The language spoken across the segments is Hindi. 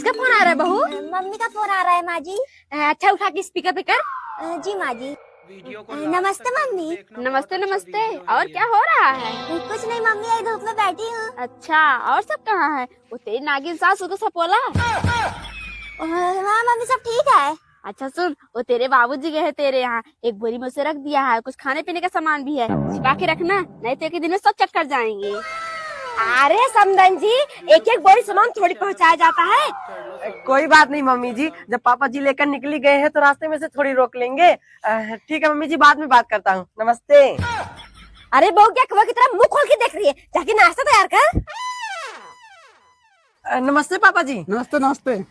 किसका फोन आ रहा है बहू? मम्मी का फोन आ रहा है माँ जी। अच्छा उठा के स्पीकर पे कर। जी माँ जी। नमस्ते मम्मी। नमस्ते नमस्ते। और क्या हो रहा है? कुछ नहीं मम्मी, यही धूप में बैठी हूँ। अच्छा और सब कहाँ है? वो तेरी नागिन सास तो सब बोला। हाँ मम्मी सब ठीक है। अच्छा सुन, वो तेरे बाबूजी गए हैं तेरे यहाँ, एक बोरी में उसे रख दिया है, कुछ खाने पीने का सामान भी है, छिपा के रखना, नहीं तो एक दिन में सब चक्कर जाएंगे। अरे समदन जी, एक एक बोरी सामान थोड़ी पहुँचाया जाता है। कोई बात नहीं मम्मी जी, जब पापा जी लेकर निकली गए हैं तो रास्ते में से थोड़ी रोक लेंगे। ठीक है मम्मी जी, बाद में बात करता हूँ। नमस्ते। अरे बहू क्या कौवा की तरह मुंह खोल के देख रही है, जाके नाश्ता तैयार कर। नमस्ते पापा जी। नमस्ते नमस्ते।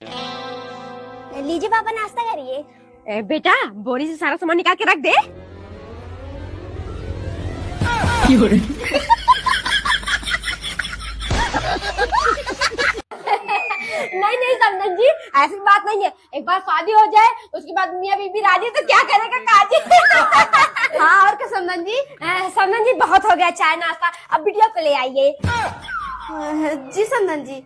लीजिए पापा नाश्ता करिए। बेटा बोरी से सारा सामान निकाल के रख दे। नहीं नहीं समदन जी, ऐसी बात नहीं है। एक बार शादी हो जाए उसके बाद मियाँ बीबी राजी तो क्या करेगा काजी। हाँ और क्या समदन जी। समदन जी बहुत हो गया चाय नाश्ता, अब बिटिया को ले आइए। जी समदन जी।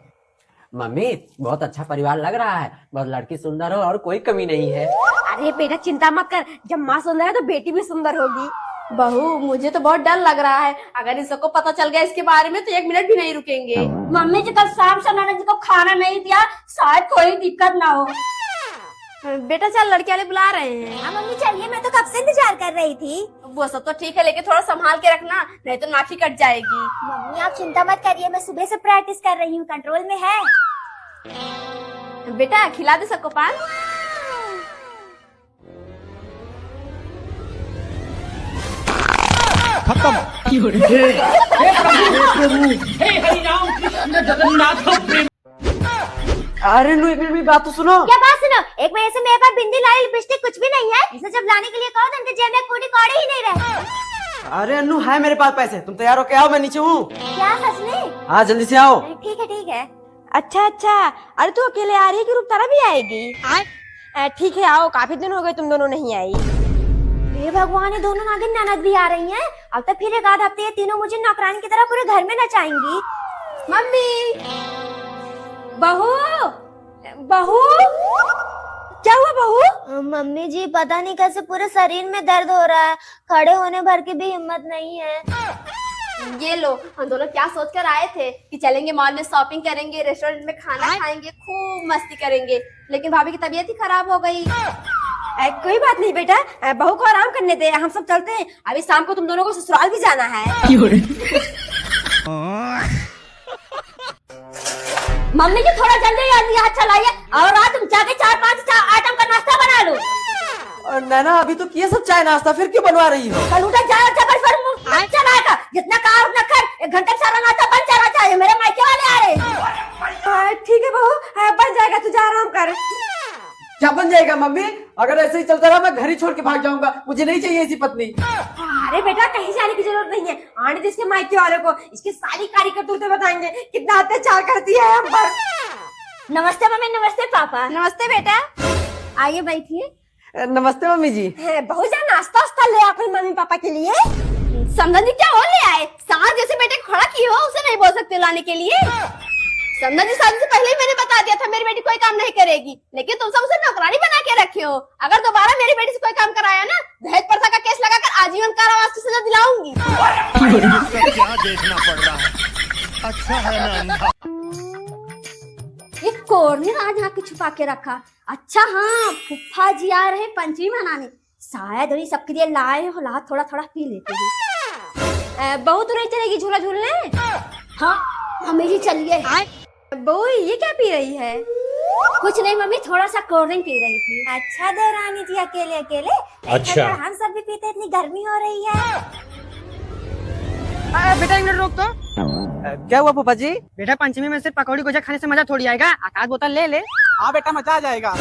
मम्मी बहुत अच्छा परिवार लग रहा है, बहुत लड़की सुंदर हो और कोई कमी नहीं है। अरे बेटा चिंता मत कर, जब माँ सुंदर है तो बेटी भी सुंदर होगी। बहू मुझे तो बहुत डर लग रहा है, अगर इन सबको पता चल गया इसके बारे में तो एक मिनट भी नहीं रुकेंगे। मम्मी जी कल शाम से ननद जी को खाना नहीं दिया, शायद कोई दिक्कत ना हो। बेटा चल, लड़के वाले बुला रहे हैं। हाँ मम्मी चलिए, मैं तो कब से इंतजार कर रही थी। वो सब तो ठीक है, लेकिन थोड़ा संभाल के रखना, नहीं तो नाखी कट जाएगी। मम्मी आप चिंता मत करिए, मैं सुबह से प्रैक्टिस कर रही हूँ, कंट्रोल में है। बेटा खिला दे सबको पान। खत्म। अरे नु एक मिनट बात तो सुनो। क्या बात सुनो? एक महीने से मेरे पास बिंदी लाली लिपस्टिक कुछ भी नहीं है, इसे जब लाने के लिए कहो तो उनके जेब में कोड़ी कौड़ी ही नहीं रहे। अरे अन्नू है मेरे पास पैसे, तुम तैयार हो के आओ, मैं नीचे हूँ। क्या सच में? हाँ जल्दी से आओ। ठीक है ठीक है। अच्छा अच्छा, अरे तू अकेले आ रही है कि रूपतारा भी आएगी? ठीक है आओ, काफी दिन हो गए तुम दोनों नहीं आई। हे भगवान, ये दोनों नागिन ननद भी आ रही हैं। अब तो फिर एक आध हफ्ते ये तीनों मुझे नौकरानी की तरह पूरे घर में नचाएंगी। मम्मी, बहू बहू क्या हुआ बहू? मम्मी जी पता नहीं कैसे पूरे शरीर में दर्द हो रहा है, खड़े होने भर की भी हिम्मत नहीं है। ये लो, हम दोनों क्या सोच कर आए थे कि चलेंगे मॉल में शॉपिंग करेंगे, रेस्टोरेंट में खाना खाएंगे, खूब मस्ती करेंगे, लेकिन भाभी की तबीयत ही खराब हो गई। कोई बात नहीं बेटा, बहू को आराम करने दे, हम सब चलते हैं। अभी शाम को तुम दोनों को ससुराल भी जाना है। मम्मी जी थोड़ा जल्दी हाथ चलाइए और आज तुम जाके 4-5 आइटम का नाश्ता बना लो। और नैना अभी तो किए सब चाय नाश्ता, फिर क्यों बनवा रही हो? कल उठा जा चलाएगा, जितना कहा उतना कर, 1 घंटे सारा नाश्ता बन जाना चाहिए, मेरे मायके वाले आ रहे। ठीक है बहू, बन जाएगा, तू जा आराम कर। क्या बन जाएगा मम्मी? अगर ऐसे ही चलता रहा मैं घर ही छोड़ के भाग जाऊंगा, मुझे नहीं चाहिए ऐसी पत्नी। अरे बेटा कहीं जाने की जरूरत नहीं है, आने दे इसके मायके वाले को, इसकी सारी कारी करतूतें बताएंगे, कितना अत्याचार करती है हम पर। नमस्ते मम्मी। नमस्ते पापा। नमस्ते बेटा, आइए बैठिए। नमस्ते मम्मी जी। बहू जा नाश्ता वास्ता ले अपने मम्मी पापा के लिए। समझन जी क्या हो ले आए? सांस जैसे बेटे को खड़ा की हो, उसे नहीं बोल सकते लाने के लिए। समझन जी शादी से पहले ही मैंने बता दिया था मेरी बेटी कोई काम नहीं करेगी, लेकिन तुम सब उसे नौकरानी बना के रखे हो। अगर दोबारा मेरी बेटी से कोई काम कराया ना, दहेज प्रथा का केस लगाकर आजीवन कारावास की सजा दिलाऊंगी। क्या देखना पड़ रहा है? अच्छा है ना अंधा। ये कॉर्नर आज यहाँ के छुपा के रखा। अच्छा हाँ, फुफ्फा जी आ रहे पंचमी मनाने, शायद उन्हीं सबके लिए लाए हो, ला थोड़ा थोड़ा पी लेते हैं। बहू तो नहीं चलेगी झूला झूलने? हाँ मम्मी जी चलिए। बहू ये क्या पी रही है? कुछ नहीं मम्मी, थोड़ा सा कोल्ड ड्रिंक पी रही थी। अच्छा देवरानी जी अकेले अकेले? अच्छा हम सब भी पीते, इतनी गर्मी हो रही है। बेटा एक मिनट रोक तो। क्या हुआ पापा जी? बेटा पंचमी में सिर्फ पकौड़ी गोजा खाने से मजा थोड़ी आएगा, आकाश बोतल ले ले। हाँ बेटा मजा आ जाएगा।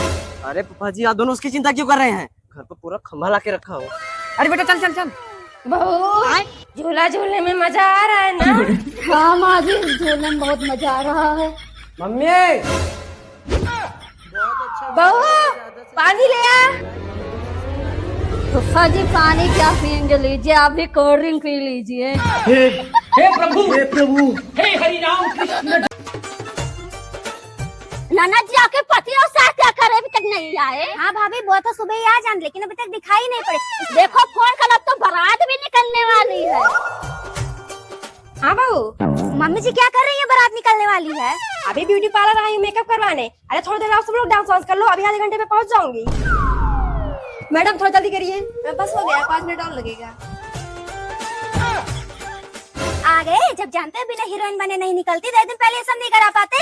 अरे पापा जी आप दोनों उसकी चिंता क्यों कर रहे हैं? घर पर पूरा खंभा ला के रखा हो। अरे बेटा चल चल चल। बहू झूला झूलने में मजा आ रहा है ना? हाँ माँ जी, झूलने में बहुत मजा आ रहा है। मम्मी बहू पानी ले आ। फुफ्फा जी पानी क्या पियेंगे, लीजिए आप भी कोल्ड ड्रिंक पी लीजिए। हे प्रभु हे हरि राम कृष्ण। ननद जी आपके पति और सास क्या करे, अभी तक नहीं आए? हाँ भाभी, वो तो सुबह ही आ जान, लेकिन अभी तक दिखाई नहीं पड़े। देखो फोन कर, अब तो बारात भी निकलने वाली है। हाँ बहू, मम्मी जी क्या कर रही है? बारात निकलने वाली है। अभी ब्यूटी पार्लर आई हूँ मेकअप करवाने। अरे थोड़ी देर आप सब लोग डांस वांस कर लो, अभी आधे घंटे में पहुँच जाऊंगी। मैडम थोड़ा जल्दी करिए। बस हो गया, 5 मिनट और लगेगा। आ गए। जब जानते हैं बिना हीरोइन बने नहीं निकलती, 2 दिन पहले ये सब नहीं करा पाते।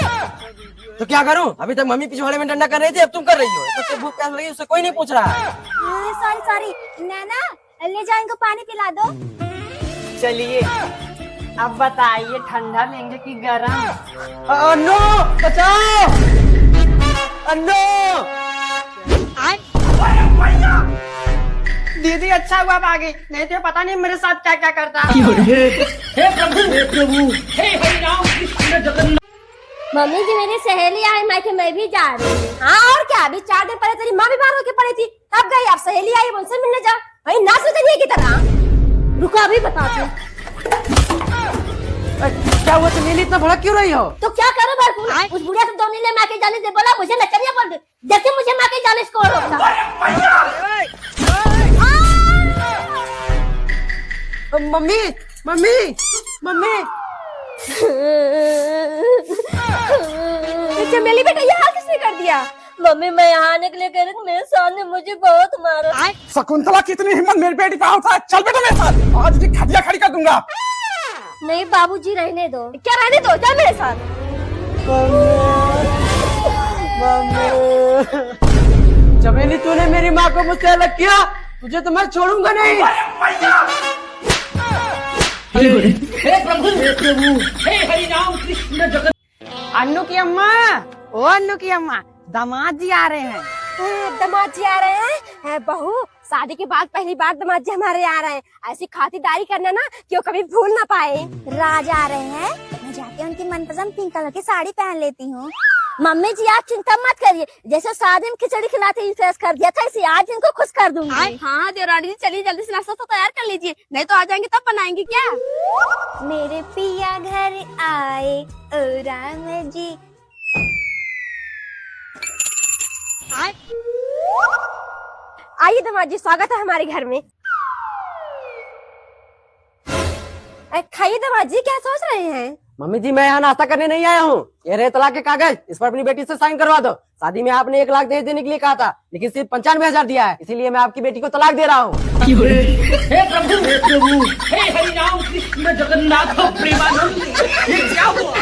तो क्या करूं? अभी तक मम्मी पिछवाड़े में डंडा कर रही थी, अब तुम कर रही हो। तो भूख प्यास लगी, उससे कोई नहीं पूछ रहा है। Sorry sorry. नैना, ले जाओ, इनको पानी पिला दो। चलिए अब बताइए, ठंडा लेंगे कि गरम? नो, बचाओ! नो! दीदी अच्छा हुआ भागी, नहीं तो पता नहीं मेरे साथ क्या क्या करता। मम्मी जी मेरी सहेली आई, मैं भी जा रही हूँ। हाँ और क्या, अभी 4 दिन पहले तेरी माँ बीमार होके पड़ी थी, तब गई। अब सहेली आई, उनसे मिलने जा। भाई ना सोचिए की तरह। रुको अभी बताती हूँ। क्या हुआ? तुम इतना भड़क क्यों रही हो? तो क्या करो बालकून? उस बुढ़िया से दोनों ने माँ के जाने से बोला, मुझे नचनिया बोल दे। जैसे मुझे माँ के जाने से कौन रोकता? Mummy, mummy, mummy! चमेली बेटा, ये हाल किसने कर दिया? मम्मी मैं यहाँ आने के लिए कह रही थी, मेरे सामने मुझे बहुत मारा। शकुंतला, कितनी हिम्मत मेरी बेटी का होता है। चल बेटा मेरे साथ, आज की खटिया खड़ी कर दूंगा। नहीं बाबूजी, रहने दो। क्या रहने दो, चल मेरे साथ। चमेली, तूने मेरी माँ को मुझसे अलग किया, तुझे तो मैं छोड़ूंगा नहीं। अन्नू की अम्मा, ओ अन्नू की अम्मा, दामाद जी आ रहे हैं। दामाद जी आ रहे हैं? बहू, शादी के बाद पहली बार दामाद जी हमारे आ रहे हैं। ऐसी खातिरदारी करना ना कि वो कभी भूल ना पाए। राज आ रहे हैं, मैं जाके उनकी मनपसंद पिंक कलर की साड़ी पहन लेती हूँ। मम्मी जी आप चिंता मत करिए, जैसे शादी में खिचड़ी खिलाते इंफ्रेस कर दिया था, इसे आज इनको खुश कर दूंगी। हाँ देवरानी जी, चलिए जल्दी से नाश्ता तो तैयार कर लीजिए, नहीं तो आ जाएंगे तब बनाएंगे क्या। मेरे पिया घर आए ओ राम जी। आइए दामाद जी, स्वागत है हमारे घर में। खाइए दामाद जी, क्या सोच रहे हैं? मम्मी जी, मैं यहाँ नाश्ता करने नहीं आया हूँ। ये रहे तलाक के कागज, इस पर अपनी बेटी से साइन करवा दो। शादी में आपने 1 लाख दहेज देने के लिए कहा था, लेकिन सिर्फ 95,000 दिया है, इसीलिए मैं आपकी बेटी को तलाक दे रहा हूँ। हे प्रभु, हे हरि राम कृष्ण जगन्नाथ प्रेमानंद, ये क्या हुआ?